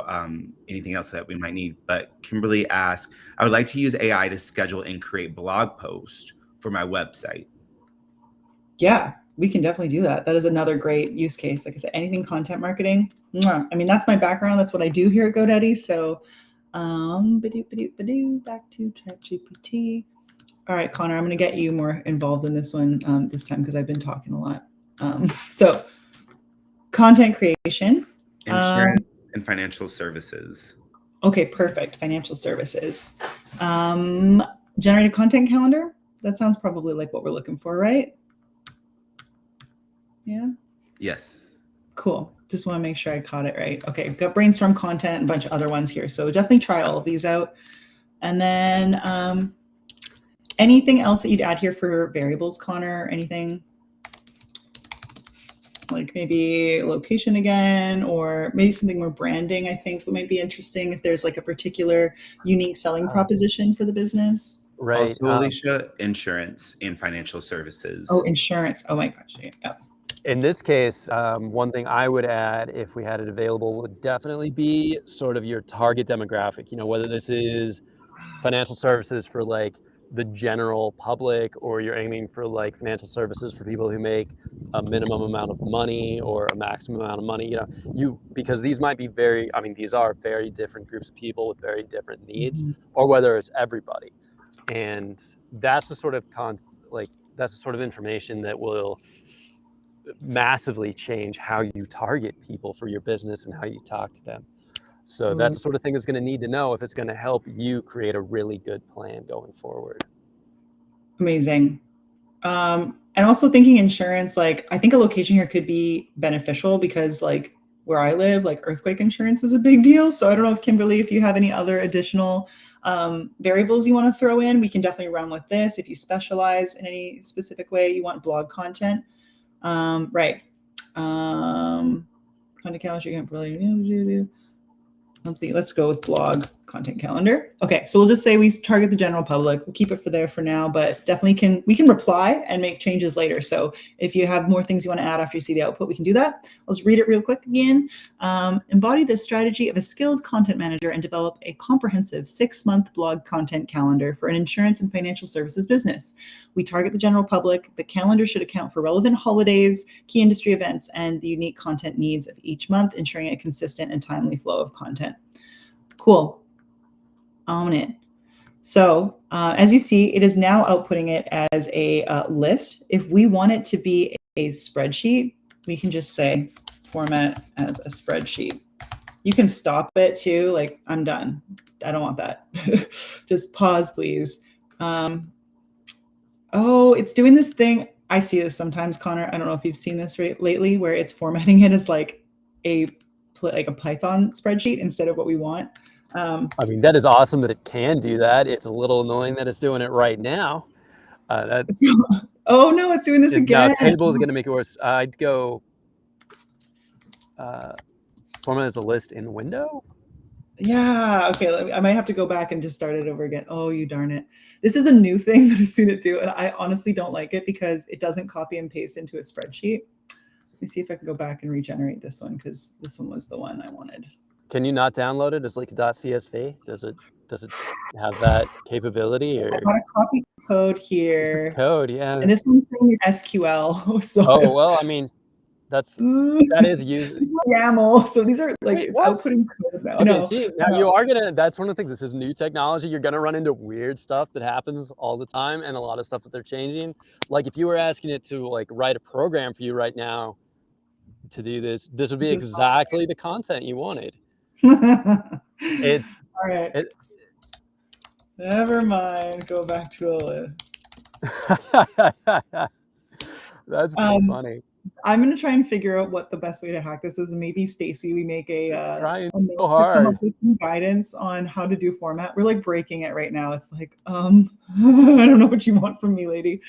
anything else that we might need. But Kimberly asked, I would like to use AI to schedule and create blog posts for my website. Yeah, we can definitely do that. That is another great use case. Like I said, anything content marketing. I mean, that's my background. That's what I do here at GoDaddy. So back to ChatGPT. All right, Connor, I'm going to get you more involved in this one this time because I've been talking a lot. So content creation. Insurance and financial services. Okay, perfect. Financial services. Generate a content calendar. That sounds probably like what we're looking for, right? Yeah. Yes. Cool. Just want to make sure I caught it right. Okay, I've got brainstorm content and a bunch of other ones here. So definitely try all of these out. And then anything else that you'd add here for variables, Connor? Anything like maybe location again, or maybe something more branding, I think might be interesting if there's like a particular unique selling proposition for the business. Right. Also, Alycia, insurance and financial services. Oh, insurance. Oh my gosh. Yeah. In this case, one thing I would add, if we had it available, would definitely be sort of your target demographic. You know, whether this is financial services for like the general public, or you're aiming for like financial services for people who make a minimum amount of money or a maximum amount of money. You know, because these might be these are very different groups of people with very different needs, or whether it's everybody. And that's the sort of that's the sort of information that will massively change how you target people for your business and how you talk to them. So that's the sort of thing that's going to need to know if it's going to help you create a really good plan going forward. Amazing. And also thinking insurance, like I think a location here could be beneficial because like where I live, like earthquake insurance is a big deal. So I don't know if Kimberly, if you have any other additional variables you want to throw in, we can definitely run with this. If you specialize in any specific way, you want blog content, right. Content calendar, you can't really let's go with blog content calendar. Okay, so we'll just say we target the general public. We'll keep it for there for now, but definitely we can reply and make changes later. So if you have more things you want to add after you see the output, we can do that. I'll just read it real quick again. Embody the strategy of a skilled content manager and develop a comprehensive 6-month blog content calendar for an insurance and financial services business. We target the general public. The calendar should account for relevant holidays, key industry events, and the unique content needs of each month, ensuring a consistent and timely flow of content. Cool. Own it. So as you see, it is now outputting it as a list. If we want it to be a spreadsheet, we can just say format as a spreadsheet. You can stop it too. Like, I'm done. I don't want that. Just pause, please. Oh, it's doing this thing. I see this sometimes, Connor. I don't know if you've seen this lately, where it's formatting it as like a Python spreadsheet instead of what we want. I mean, that is awesome that it can do that. It's a little annoying that it's doing it right now. Oh no, it's doing this again. Now table is going to make it worse. I'd go format as a list in window. Yeah, okay, I might have to go back and just start it over again. Oh, you darn it. This is a new thing that I've seen it do, and I honestly don't like it because it doesn't copy and paste into a spreadsheet. Let me see if I can go back and regenerate this one, because this one was the one I wanted. Can you not download it as like a .csv? Does it have that capability? Or I got a copy code here. Code, yeah. And this one's saying SQL. So oh well, I mean, that is used. YAML. So these are like, Wait, it's outputting code now. Okay, No, see, now you are gonna. That's one of the things. This is new technology. You're gonna run into weird stuff that happens all the time, and a lot of stuff that they're changing. Like if you were asking it to like write a program for you right now to do this, this would be exactly the content you wanted. It's all right. Never mind. Go back to a list. That's pretty funny. I'm gonna try and figure out what the best way to hack this is. Maybe Stacy, we make trying so hard. Come up with some guidance on how to do format. We're like breaking it right now. It's like, I don't know what you want from me, lady.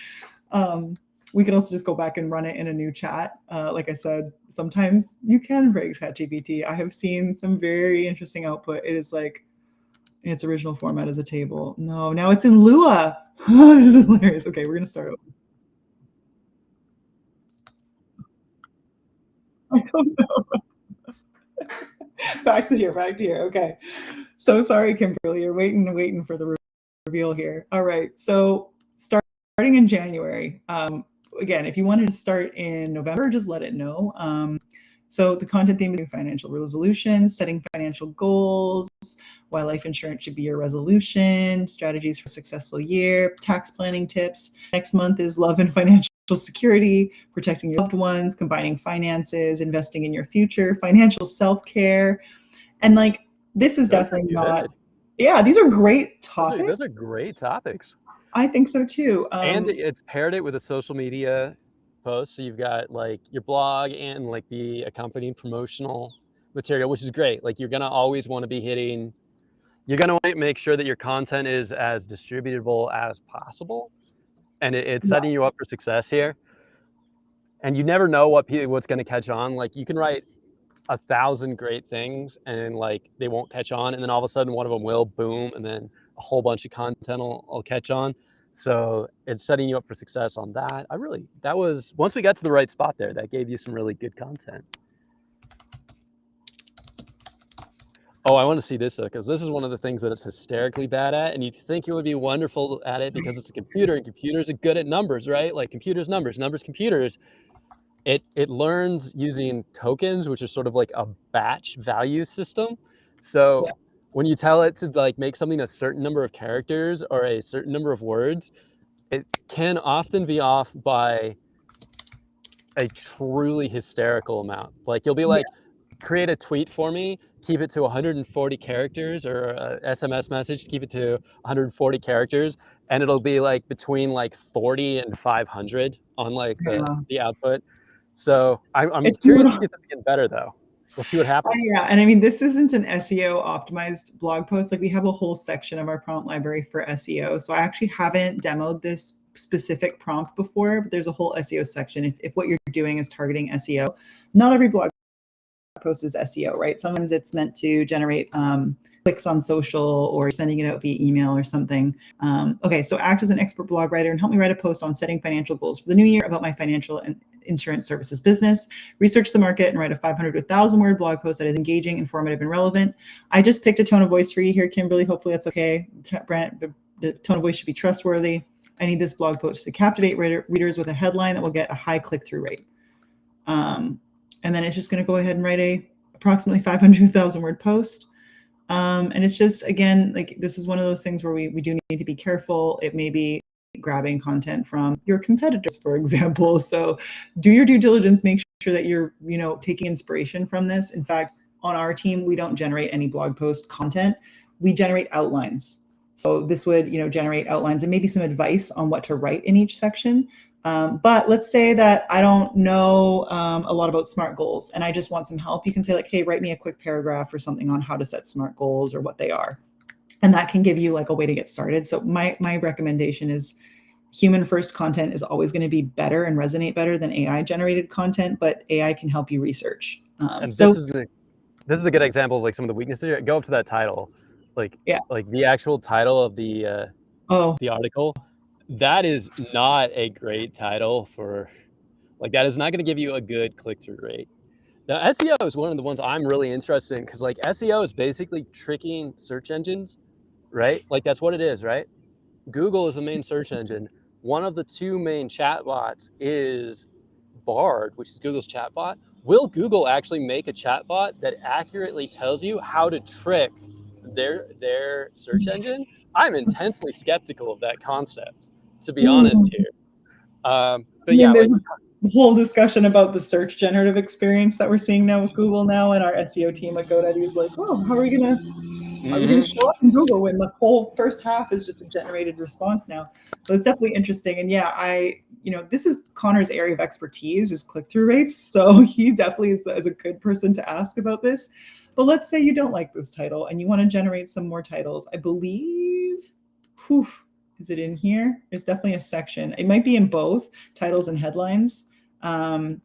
We can also just go back and run it in a new chat. Like I said, sometimes you can break ChatGPT. I have seen some very interesting output. It is like in its original format as a table. No, now it's in Lua. This is hilarious. Okay, we're gonna start over. I don't know. back to here. Okay. So sorry, Kimberly. You're waiting for the reveal here. All right. So starting in January. Again, if you wanted to start in November, just let it know. So the content theme is financial resolution, setting financial goals, why life insurance should be your resolution, strategies for a successful year, tax planning tips. Next month is love and financial security, protecting your loved ones, combining finances, investing in your future, financial self-care. And like, this is definitely not, yeah, these are great topics. Those are great topics. I think so too. And it's paired it with a social media post. So you've got like your blog and like the accompanying promotional material, which is great. Like you're going to always want to be hitting, you're going to want to make sure that your content is as distributable as possible. And it's setting you up for success here. And you never know what's going to catch on. Like you can write 1,000 great things and like they won't catch on. And then all of a sudden one of them will, boom. And then a whole bunch of content will catch on. So it's setting you up for success on that. That was, once we got to the right spot there, that gave you some really good content. Oh, I want to see this though, because this is one of the things that it's hysterically bad at, and you'd think it would be wonderful at it because it's a computer, and computers are good at numbers, right? Like computers, numbers, computers. It learns using tokens, which is sort of like a batch value system. So Yeah. when you tell it to like make something a certain number of characters or a certain number of words, it can often be off by a truly hysterical amount. Like you'll be like, create a tweet for me, keep it to 140 characters, or a SMS message, keep it to 140 characters, and it'll be like between like 40 and 500 on like the output. So I'm It's curious to see if it's getting better though. We'll see what happens. Yeah, and I mean, this isn't an SEO optimized blog post. Like we have a whole section of our prompt library for SEO. So I actually haven't demoed this specific prompt before, but there's a whole SEO section. If what you're doing is targeting SEO, not every blog post is SEO, right? Sometimes it's meant to generate clicks on social or sending it out via email or something. Okay, so act as an expert blog writer and help me write a post on setting financial goals for the new year about my financial and insurance services business. Research the market and write a 500 to 1,000 word blog post that is engaging, informative, and relevant. I just picked a tone of voice for you here, Kimberly. Hopefully that's okay. The tone of voice should be trustworthy. I need this blog post to captivate readers with a headline that will get a high click-through rate. And then it's just going to go ahead and write a approximately 500,000 word post. And it's just, again, like this is one of those things where we do need to be careful. It may be grabbing content from your competitors, for example. So do your due diligence, make sure that you're, taking inspiration from this. In fact, on our team, we don't generate any blog post content. We generate outlines. So this would, generate outlines and maybe some advice on what to write in each section. But let's say that I don't know a lot about SMART goals and I just want some help. You can say like, hey, write me a quick paragraph or something on how to set SMART goals or what they are. And that can give you like a way to get started. So my recommendation is human first content is always going to be better and resonate better than AI generated content, but AI can help you research. And this is a good example of like some of the weaknesses. Go up to that title, like the actual title of the article. That is not a great title for, like, that is not going to give you a good click-through rate. Now, SEO is one of the ones I'm really interested in because, like, SEO is basically tricking search engines, right? Like, that's what it is, right? Google is the main search engine. One of the two main chatbots is Bard, which is Google's chatbot. Will Google actually make a chatbot that accurately tells you how to trick their search engine? I'm intensely skeptical of that concept, to be honest here. But yeah, there's a whole discussion about the search generative experience that we're seeing now with Google now, and our SEO team at GoDaddy is like, oh, how are we gonna show up in Google when the whole first half is just a generated response now? So it's definitely interesting. And yeah, this is Connor's area of expertise is click-through rates. So he definitely is a good person to ask about this. But let's say you don't like this title and you want to generate some more titles. I believe, is it in here? There's definitely a section. It might be in both titles and headlines. Let's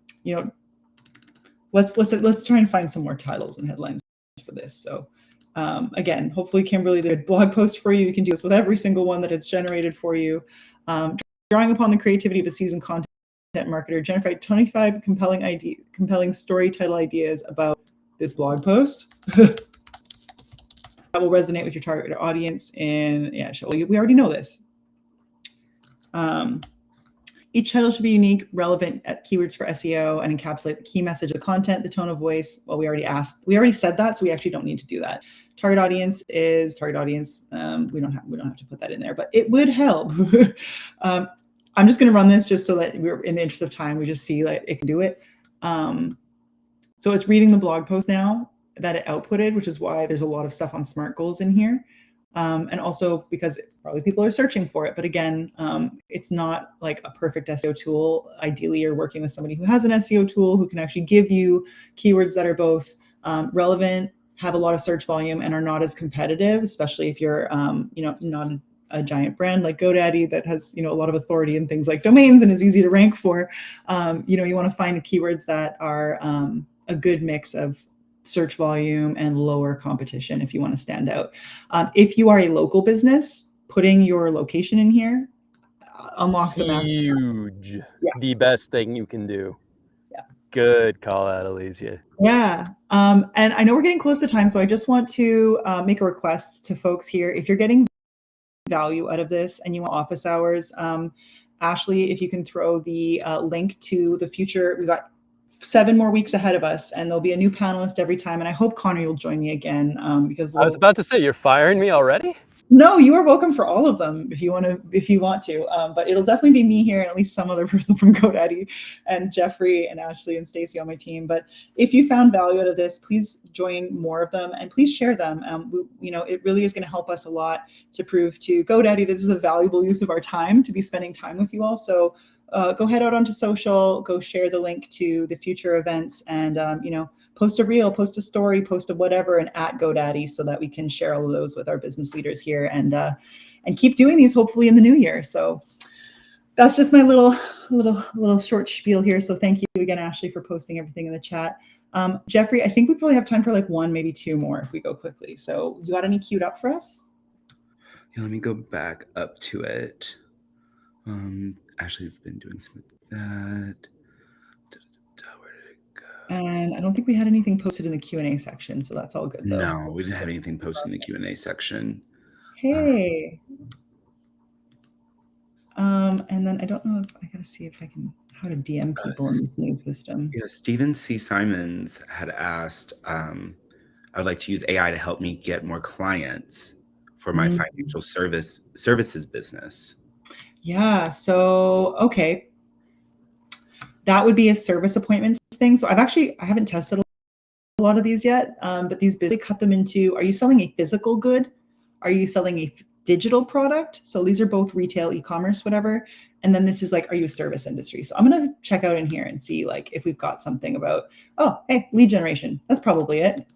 try and find some more titles and headlines for this. So again, hopefully Kimberly did a blog post for you. You can do this with every single one that it's generated for you. Drawing upon the creativity of a seasoned content marketer, generate 25 compelling story title ideas about this blog post that will resonate with your target audience. And we already know this. Each title should be unique, relevant keywords for SEO, and encapsulate the key message of the content, the tone of voice. Well, we already said that, so we actually don't need to do that. Target audience is target audience. We don't have to put that in there, but it would help. I'm just going to run this just so that we're in the interest of time. We just see like it can do it. So it's reading the blog post now that it outputted, which is why there's a lot of stuff on SMART goals in here. And also because probably people are searching for it. But again, it's not like a perfect SEO tool. Ideally, you're working with somebody who has an SEO tool who can actually give you keywords that are both relevant, have a lot of search volume, and are not as competitive, especially if you're not a giant brand like GoDaddy that has a lot of authority in things like domains and is easy to rank for. You want to find keywords that are a good mix of search volume and lower competition if you want to stand out. If you are a local business, putting your location in here unlocks a massive. Huge. Yeah. The best thing you can do. Yeah. Good call out, Alycia. Yeah. And I know we're getting close to time, so I just want to make a request to folks here. If you're getting value out of this and you want office hours, Ashley, if you can throw the link to the future, we've got 7 more weeks ahead of us, and there'll be a new panelist every time. And I hope Connor, you'll join me again, because I was about to say, you're firing me already? No, you are welcome for all of them if you want to. But it'll definitely be me here and at least some other person from GoDaddy, and Jeffrey and Ashley and Stacy on my team. But if you found value out of this, please join more of them and please share them. It really is going to help us a lot to prove to GoDaddy that this is a valuable use of our time to be spending time with you all. So go head out onto social, go share the link to the future events, and post a reel, post a story, post a whatever, and at GoDaddy, so that we can share all of those with our business leaders here and keep doing these hopefully in the new year. So that's just my little short spiel here. So thank you again, Ashley, for posting everything in the chat. Jeffrey, I think we probably have time for like 1, maybe 2 more if we go quickly. So you got any queued up for us? Yeah, let me go back up to it. Ashley's been doing some of that. Where did it go? And I don't think we had anything posted in the Q&A section, so that's all good though. No, we didn't have anything posted in the Q&A section. Hey. And then I don't know if I gotta see if I can how to DM people in this new system. Yeah, Stephen C. Simons had asked, I would like to use AI to help me get more clients for my financial services business. Yeah, so okay. That would be a service appointments thing. So I haven't tested a lot of these yet, but these basically cut them into, are you selling a physical good? Are you selling a digital product? So these are both retail, e-commerce, whatever. And then this is like, are you a service industry? So I'm going to check out in here and see like if we've got something about, oh, hey, lead generation. That's probably it.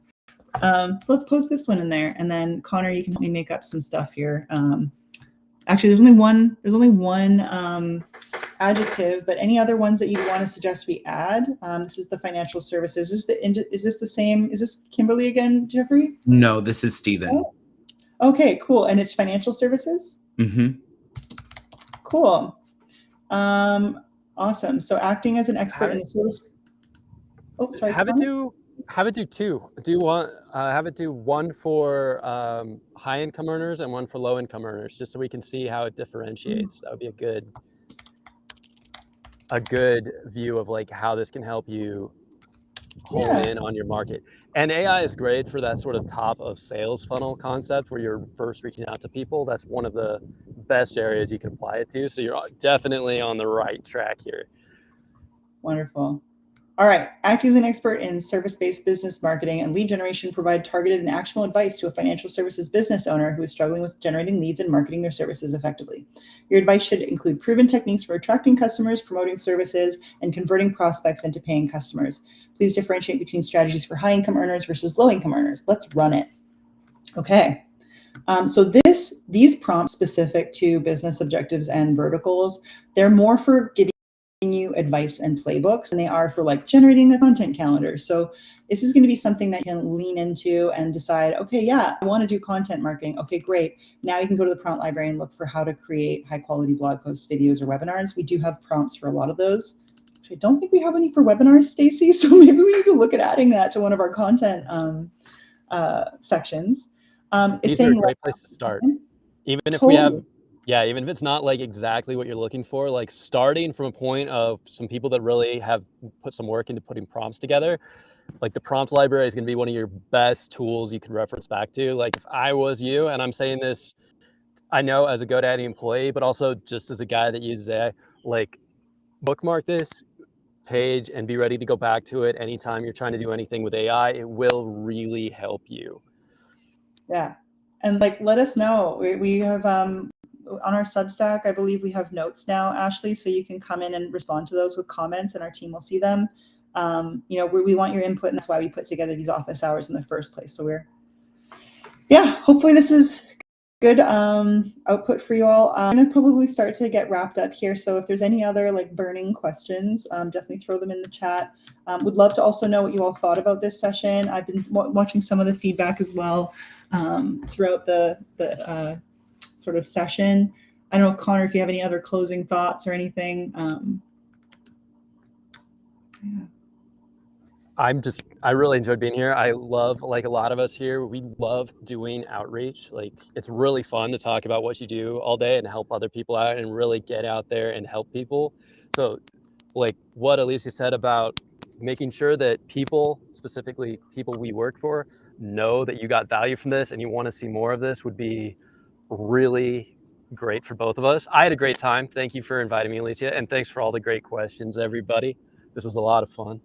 So let's post this one in there. And then Connor, you can help me make up some stuff here. Actually, there's only one adjective, but any other ones that you want to suggest we add? This is the financial services. Is this the same? Is this Kimberly again, Jeffrey? No, this is Stephen. Oh. Okay, cool. And it's financial services? Mm-hmm. Cool. Awesome. So acting as an expert in the service. Oh, sorry. Have it do 2. Have it do 1 for high income earners and 1 for low income earners, just so we can see how it differentiates. That would be a good view of like how this can help you hone in on your market. And AI is great for that sort of top of sales funnel concept where you're first reaching out to people. That's one of the best areas you can apply it to. So you're definitely on the right track here. Wonderful. All right. Acting as an expert in service-based business marketing and lead generation, provide targeted and actionable advice to a financial services business owner who is struggling with generating leads and marketing their services effectively. Your advice should include proven techniques for attracting customers, promoting services, and converting prospects into paying customers. Please differentiate between strategies for high-income earners versus low-income earners. Let's run it. Okay. So these prompts specific to business objectives and verticals, they're more for giving you advice and playbooks than they are for like generating a content calendar. So this is going to be something that you can lean into and decide, okay, yeah, I want to do content marketing. Okay, great. Now you can go to the prompt library and look for how to create high quality blog posts, videos, or webinars. We do have prompts for a lot of those. I don't think we have any for webinars, Stacy. So maybe we need to look at adding that to one of our content sections. These are a great place to start. Even if we have, even if it's not like exactly what you're looking for, like starting from a point of some people that really have put some work into putting prompts together, like the prompt library is going to be one of your best tools you can reference back to. Like if I was you, and I'm saying this, I know as a GoDaddy employee, but also just as a guy that uses AI, like bookmark this page and be ready to go back to it anytime you're trying to do anything with AI. It will really help you. Yeah. And like, let us know. We have, on our Substack, I believe we have notes now, Ashley, so you can come in and respond to those with comments and our team will see them. We want your input, and that's why we put together these office hours in the first place. So hopefully this is good output for you all. I'm going to probably start to get wrapped up here. So if there's any other like burning questions, definitely throw them in the chat. Would love to also know what you all thought about this session. I've been watching some of the feedback as well throughout the sort of session. I don't know, Connor, if you have any other closing thoughts or anything. Yeah. I really enjoyed being here. I love, like a lot of us here, we love doing outreach. Like, it's really fun to talk about what you do all day and help other people out and really get out there and help people. So, like what Alycia said about making sure that people, specifically people we work for, know that you got value from this and you want to see more of this would be really great for both of us. I had a great time. Thank you for inviting me, Alycia, and thanks for all the great questions, everybody. This was a lot of fun.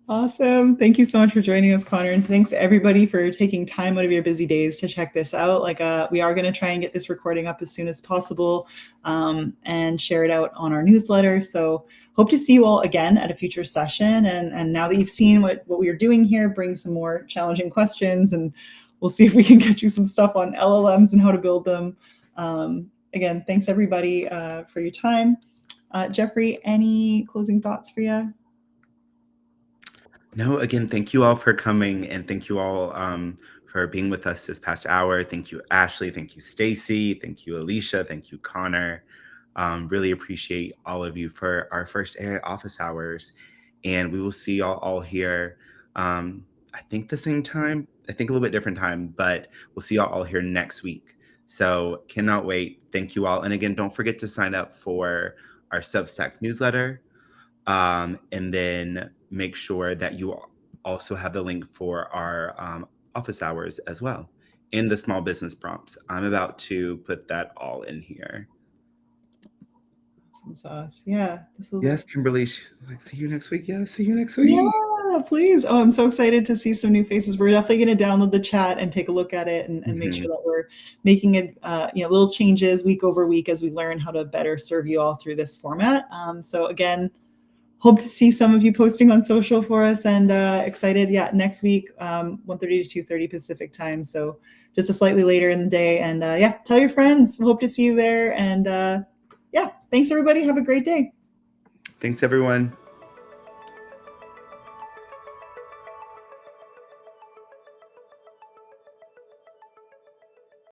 Awesome. Thank you so much for joining us, Connor. And thanks everybody for taking time out of your busy days to check this out. Like we are going to try and get this recording up as soon as possible and share it out on our newsletter. So hope to see you all again at a future session. And now that you've seen what we are doing here, bring some more challenging questions and we'll see if we can get you some stuff on LLMs and how to build them. Again, thanks everybody for your time. Jeffrey, any closing thoughts for you? No, again, thank you all for coming, and thank you all for being with us this past hour. Thank you, Ashley. Thank you, Stacy. Thank you, Alycia. Thank you, Connor. Really appreciate all of you for our first AI office hours, and we will see y'all all here. I think the same time. I think a little bit different time, but we'll see y'all all here next week. So cannot wait. Thank you all, and again, don't forget to sign up for our Substack newsletter. And then make sure that you also have the link for our office hours as well in the small business prompts. I'm about to put that all in here. Awesome sauce. Yeah. Yes, Kimberly. Like, see you next week. Yeah, see you next week. Yeah, please. Oh, I'm so excited to see some new faces. We're definitely going to download the chat and take a look at it and make sure that we're making it, little changes week over week as we learn how to better serve you all through this format. So again, hope to see some of you posting on social for us and excited. Yeah, next week, 1:30 to 2:30 Pacific time. So just a slightly later in the day. And yeah, tell your friends. We'll hope to see you there. And yeah, thanks everybody. Have a great day. Thanks, everyone.